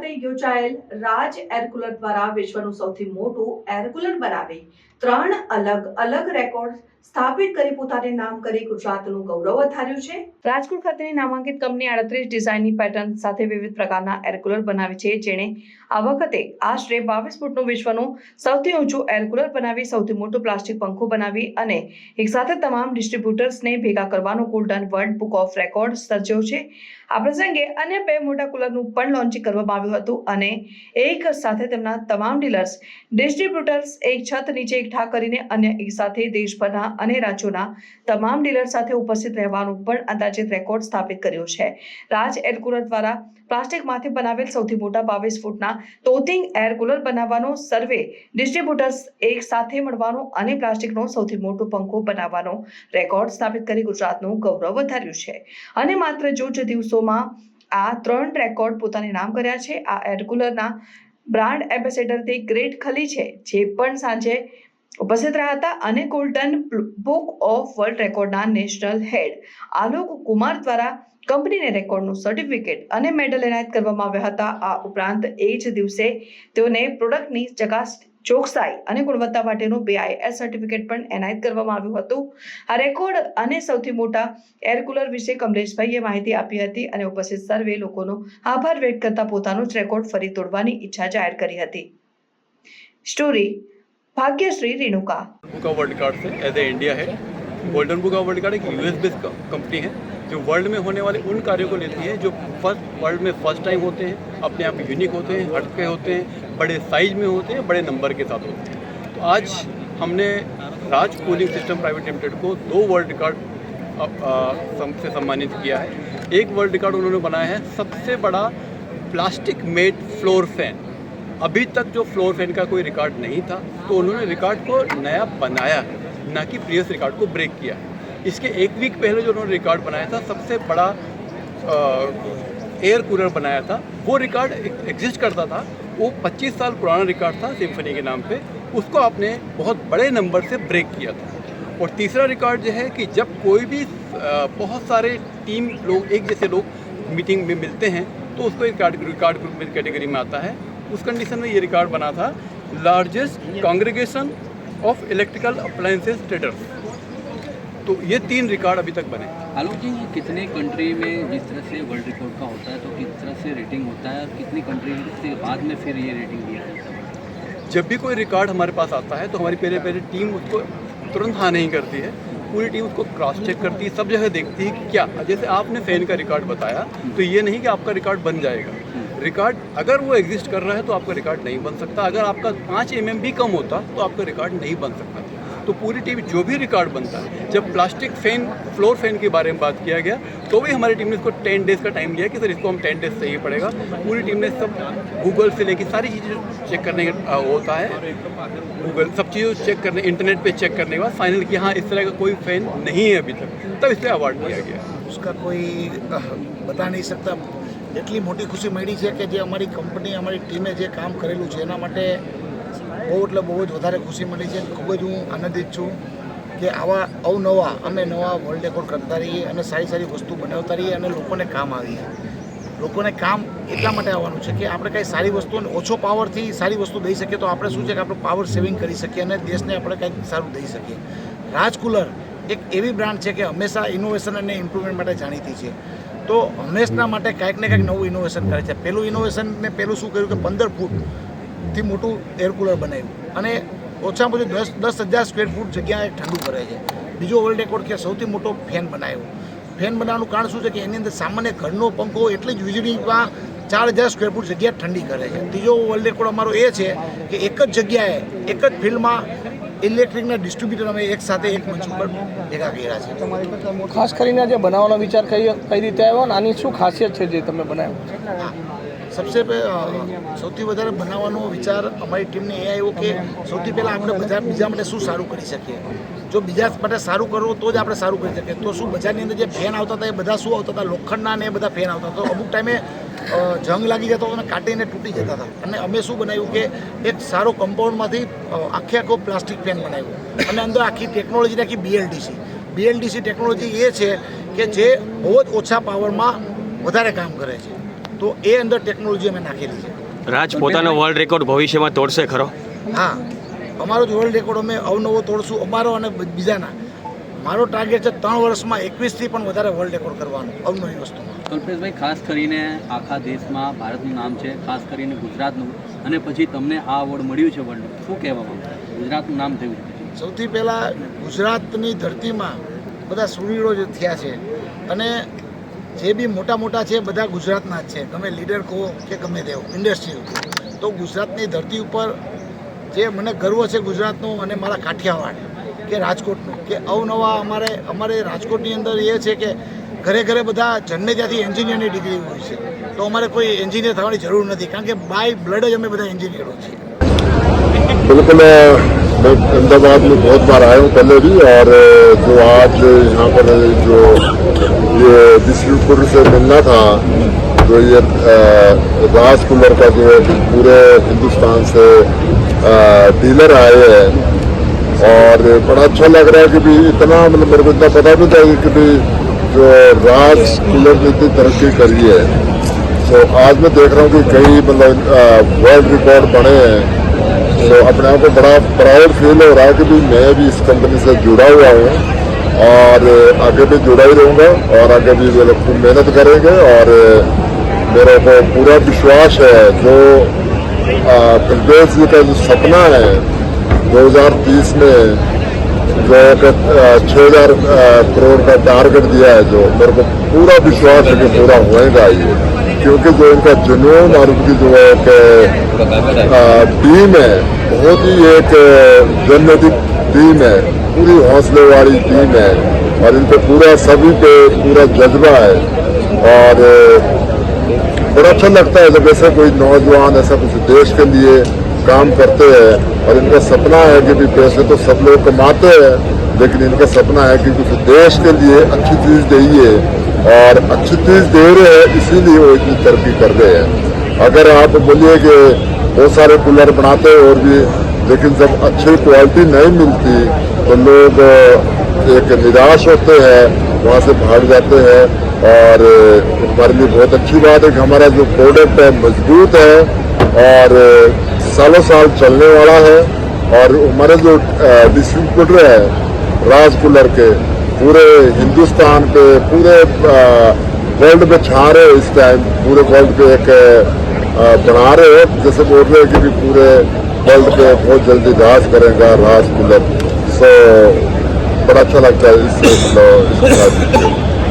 ખાતે યોજાયેલ રાજ air cooler દ્વારા વિશ્વનું સૌથી મોટું એર કુલર બનાવી 3 અલગ અલગ રેકોર્ડ સ્થાપિત કરી પોતાને નામ કરી ગુજરાતનું ગૌરવ વધાર્યું છે। રાજકોટ ખાતેની નામાંકિત કંપની 38 ડિઝાઇનની પેટર્ન સાથે વિવિધ પ્રકારના એર કુલર બનાવી છે, જેણે આ વખતે આશરે 22 ફૂટનું વિશ્વનું સૌથી ઊંચું એર કુલર બનાવી સૌથી મોટો પ્લાસ્ટિક પંખો બનાવી અને એકસાથે તમામ ડિસ્ટ્રીબ્યુટર્સને ભેગા કરવાનો golden world book of record સર્જ્યો છે। આ પ્રસંગે અન્ય 2 મોટા કુલરનું પણ લોન્ચિંગ કરવામાં આવ્યું હતું અને એક સાથે તેમના તમામ ડીલર્સ ડિસ્ટ્રીબ્યુટર્સ એક છત નીચે એકઠા કરીને અન્ય એક સાથે દેશભરના અને રાજ્યોના તમામ ડીલર સાથે ઉપસ્થિત રહેવાનું પણ અંદાજિત રેકોર્ડ સ્થાપિત કર્યો છે। રાજ એર કુલર દ્વારા પ્લાસ્ટિકમાંથી બનાવેલ સૌથી મોટા 22 ફૂટના તોતિંગ એર કુલર બનાવવાનો, સર્વે ડિસ્ટ્રીબ્યુટર્સ એક સાથે મળવાનો અને પ્લાસ્ટિકનો સૌથી મોટો પંખો બનાવવાનો રેકોર્ડ સ્થાપિત કરી ગુજરાતનું ગૌરવ વધાર્યું છે અને માત્ર જ દિવસોમાં આ 3 રેકોર્ડ પોતાને નામ કર્યા છે। આ એર કુલરના બ્રાન્ડ એમ્બેસેડર તે ગ્રેટ ખલી છે, જે પણ સાંજે ઉપસ્થિત રહ્યા હતા અને ગોલ્ડન બુક ઓફ વર્લ્ડ રેકોર્ડના નેશનલ હેડ આલોક કુમાર દ્વારા કંપનીને રેકોર્ડનું સર્ટિફિકેટ અને મેડલ એનાયત કરવામાં આવ્યા હતા। આ ઉપરાંત એ જ દિવસે તેઓને પ્રોડક્ટની ચોકસાઈ અને ગુણવત્તા માટેનું BIS સર્ટિફિકેટ પણ એનાયત કરવામાં આવ્યું હતું। આ રેકોર્ડ અને સૌથી મોટા એર કુલર વિશે કમલેશભાઈએ માહિતી આપી હતી અને ઉપસ્થિત સર્વે લોકોનો આભાર વ્યક્ત કરતા પોતાનો જ રેકોર્ડ ફરી તોડવાની ઈચ્છા જાહેર કરી હતી। Story Bhagyashree Renuka. Book of world record से एज ए इंडिया है। Golden book of world record एक यूएस बेस्ड कंपनी है जो वर्ल्ड में होने वाले उन कार्यों को लेती है जो वर्ल्ड में फर्स्ट टाइम होते हैं, अपने आप यूनिक होते हैं, हटके होते हैं, बड़े साइज में होते हैं, बड़े नंबर के साथ होते हैं। तो आज हमने राज कूलिंग सिस्टम प्राइवेट लिमिटेड को 2 वर्ल्ड रिकॉर्ड से सम्मानित किया है। एक वर्ल्ड रिकॉर्ड उन्होंने बनाया है सबसे बड़ा प्लास्टिक मेड फ्लोर फैन। अभी तक जो फ्लोर फैन का कोई रिकॉर्ड नहीं था, तो उन्होंने रिकॉर्ड को नया बनाया है, ना कि प्रीवियस रिकॉर्ड को ब्रेक किया है। इसके 1 वीक पहले जो उन्होंने रिकॉर्ड बनाया था, सबसे बड़ा एयर कूलर बनाया था, वो रिकॉर्ड एग्जिस्ट करता था। वो 25 साल पुराना रिकॉर्ड था सिम्फनी के नाम पे, उसको आपने बहुत बड़े नंबर से ब्रेक किया था। और तीसरा रिकॉर्ड जो है कि जब कोई भी बहुत सारे टीम लोग, एक जैसे लोग मीटिंग में मिलते हैं, तो उसको एक रिकॉर्ड कैटेगरी में आता है। उस कंडीशन में ये रिकॉर्ड बना था largest congregation of electrical appliances traders. तो ये 3 रिकॉर्ड अभी तक बने। आलोक जी, कितने कंट्री में जिस तरह से वर्ल्ड रिकॉर्ड का होता है तो किस तरह से रेटिंग होता है और कितनी कंट्री के बाद में फिर ये रेटिंग दिया जाता है? जब भी कोई रिकॉर्ड हमारे पास आता है तो हमारी पहले टीम उसको तुरंत हाँ नहीं करती है, पूरी टीम उसको क्रॉस चेक करती है, सब जगह देखती है कि क्या, जैसे आपने फैन का रिकॉर्ड बताया, तो ये नहीं कि आपका रिकॉर्ड बन जाएगा। रिकॉर्ड अगर वो एग्जिस्ट कर रहा है तो आपका रिकॉर्ड नहीं बन सकता। अगर आपका 5 mm भी कम होता तो आपका रिकॉर्ड नहीं बन सकता। तो पूरी टीम जो भी रिकॉर्ड बनता है, जब प्लास्टिक फैन, फ्लोर फैन के बारे में बात किया गया, तो भी हमारी टीम ने इसको 10 डेज़ का टाइम लिया कि सर इसको हम 10 डेज़ चाहिए पड़ेगा। पूरी टीम ने सब गूगल से लेकर सारी चीज़ें चेक करने का होता है, गूगल सब चीज़ों चेक करने, इंटरनेट पे चेक करने के बाद फाइनल किया हाँ इस तरह का कोई फैन नहीं है अभी तक, तब इसलिए अवार्ड दिया गया। उसका कोई बता नहीं सकता। એટલી મોટી ખુશી મળી છે કે જે અમારી કંપની, અમારી ટીમે જે કામ કરેલું છે એના માટે બહુ એટલે બહુ જ વધારે ખુશી મળી છે। ખૂબ જ હું આનંદિત છું કે આવા અવનવા અમે નવા વર્લ્ડ રેકોર્ડ કરતા રહીએ અને સારી સારી વસ્તુ બનાવતા રહીએ અને લોકોને કામ આવીએ। લોકોને કામ એટલા માટે આવવાનું છે કે આપણે કંઈ સારી વસ્તુ ઓછો પાવરથી સારી વસ્તુ દઈ શકીએ તો આપણે શું છે કે આપણે પાવર સેવિંગ કરી શકીએ અને દેશને આપણે કંઈક સારું દઈ શકીએ। રાજ કુલર એક એવી બ્રાન્ડ છે કે હંમેશા ઇનોવેશન અને ઇમ્પ્રુવમેન્ટ માટે જાણીતી છે। તો હંમેશના માટે કાંઈક ને કાંઈક નવું ઇનોવેશન કરે છે। પહેલું ઇનોવેશન ને પહેલું શું કર્યું કે 15 ફૂટથી મોટું એર કુલર બનાવ્યું અને ઓછામાં ઓછું 10,000 સ્ક્વેર ફૂટ જગ્યાએ ઠંડુ કરે છે। બીજો વર્લ્ડ રેકોર્ડ કે સૌથી મોટો ફેન બનાવ્યો। ફેન બનાવવાનું કારણ શું છે કે એની અંદર સામાન્ય ઘરનો પંખો એટલી જ વીજળીમાં 4,000 સ્ક્વેર ફૂટ જગ્યા ઠંડી કરે છે। ત્રીજો વર્લ્ડ રેકોર્ડ અમારો એ છે કે એક જ જગ્યાએ, એક જ ફિલ્ડમાં ઇલેક્ટ્રિકના ડિસ્ટ્રીબ્યુટર અમે એક સાથે એક મંચ ઉપર ભેગા કર્યા છે। ખાસ કરીને જે બનાવવાનો વિચાર કઈ રીતે આવ્યો અને આની શું ખાસિયત છે જે તમે બનાવ્યો? સૌથી વધારે બનાવવાનો વિચાર અમારી ટીમને એ આવ્યો કે સૌથી પહેલાં આપણે બીજા માટે શું સારું કરી શકીએ। જો બીજા માટે સારું કરવું તો જ આપણે સારું કરી શકીએ। તો શું બજારની અંદર જે ફેન આવતા હતા એ બધા શું આવતા હતા? લોખંડના ને એ બધા ફેન આવતા હતા। તો અમુક ટાઈમે જંગ લાગી જતો અને કાઢીને તૂટી જતા હતા અને અમે શું બનાવ્યું કે એક સારો કમ્પાઉન્ડમાંથી આખો પ્લાસ્ટિક ફેન બનાવ્યું અને અંદર આખી ટેકનોલોજી નાખી BLDC ટેકનોલોજી એ છે કે જે બહુ જ ઓછા પાવરમાં વધારે કામ કરે છે। તો એ અંદર ટેકનોલોજી અમે નાખેલી છે। રાજ પોતાનો વર્લ્ડ રેકોર્ડ ભવિષ્યમાં તોડશે ખરો? હા, અમારો જ વર્લ્ડ રેકોર્ડ અમે અવનવો તોડશું, અમારો અને બીજાના. મારો ટાર્ગેટ છે 3 વર્ષમાં 21થી પણ વધારે વર્લ્ડ રેકોર્ડ કરવાનો અવનવી વસ્તુમાં. કલ્પેશભાઈ, ખાસ કરીને આખા દેશમાં ભારતનું નામ છે, ખાસ કરીને ગુજરાતનું, અને પછી તમને આ એવોર્ડ મળ્યું છે વર્લ્ડ, શું કહેવા માંગો? ગુજરાતનું નામ થયું છે. સૌથી પહેલાં ગુજરાતની ધરતીમાં બધા સુરીડો જે થયા છે અને જે બી મોટા મોટા છે બધા ગુજરાતના જ છે, ગમે લીડર કહો કે ગમે તે ઇન્ડસ્ટ્રી. તો ગુજરાતની ધરતી ઉપર જે મને ગર્વ છે ગુજરાતનું અને મારા કાઠિયાવાડ કે રાજકોટનું, કે અવનવા અમારે રાજકોટની અંદર એ છે કે ઘરે ઘરે બધા જન્મે ત્યાંથી એન્જિનિયરની ડિગ્રી હોય છે. તો અમારે કોઈ એન્જિનિયર થવાની જરૂર નથી, કારણ કે બાય બ્લડ જ અમે બધા એન્જિનિયરો છીએ. बिल्कुल, मैं अहमदाबाद में बहुत बार आया हूँ पहले भी, और जो आज यहाँ पर जो ये डिस्ट्रीब्यूटर से मिलना था, जो ये राज कूलर का जो पूरे हिंदुस्तान से डीलर आए हैं, और बड़ा अच्छा लग रहा है कि भी इतना, मतलब मेरे को इतना पता नहीं था कि भी जो राज कूलर ने इतनी तरक्की करी है. तो आज मैं देख रहा हूँ कि कई मतलब वर्ल्ड रिकॉर्ड बने हैं. तो अपने आप को बड़ा प्राउड फील हो रहा है कि भी मैं भी इस कंपनी से जुड़ा हुआ हूँ, और आगे भी जुड़ा ही रहूँगा, और आगे भी वो लोग खूब मेहनत करेंगे. और मेरे को पूरा विश्वास है जो कल्पेश जी का जो सपना है 2030 में जो 6,000 करोड़ का टारगेट दिया है, जो मेरे को पूरा विश्वास है कि पूरा होएगा ये, क्योंकि जो इनका जुनून और उनकी जो एक टीम है, बहुत ही एक जन्नती टीम है, पूरी हौसले वाली टीम है, और इन पे पूरा सभी पे पूरा जज्बा है. और बड़ा अच्छा लगता है जब ऐसे कोई नौजवान ऐसा कुछ देश के लिए काम करते हैं, और इनका सपना है कि भी पैसे तो सब लोग कमाते हैं, लेकिन इनका सपना है कि कुछ देश के लिए अच्छी चीज़ देइए, और अच्छी चीज़ दे रहे हैं इसीलिए वो इतनी तरक्की कर रहे हैं. अगर आप बोलिए कि बहुत सारे कूलर बनाते हैं और भी, लेकिन जब अच्छी क्वालिटी नहीं मिलती तो लोग एक निराश होते हैं, वहाँ से भाग जाते हैं. और हमारे लिए बहुत अच्छी बात है कि हमारा जो प्रोडक्ट है मजबूत है और सालों साल चलने वाला है. और हमारे जो डिस्ट्रीब्यूटर है राज कूलर के, पूरे हिंदुस्तान पे, पूरे वर्ल्ड में छा रहे इस टाइम, पूरे वर्ल्ड पे एक बना रहे हैं, जैसे बोल रहे हैं कि भी पूरे वर्ल्ड पे बहुत जल्दी राज करेगा राज कूलर. सो बड़ा अच्छा लगता है इससे.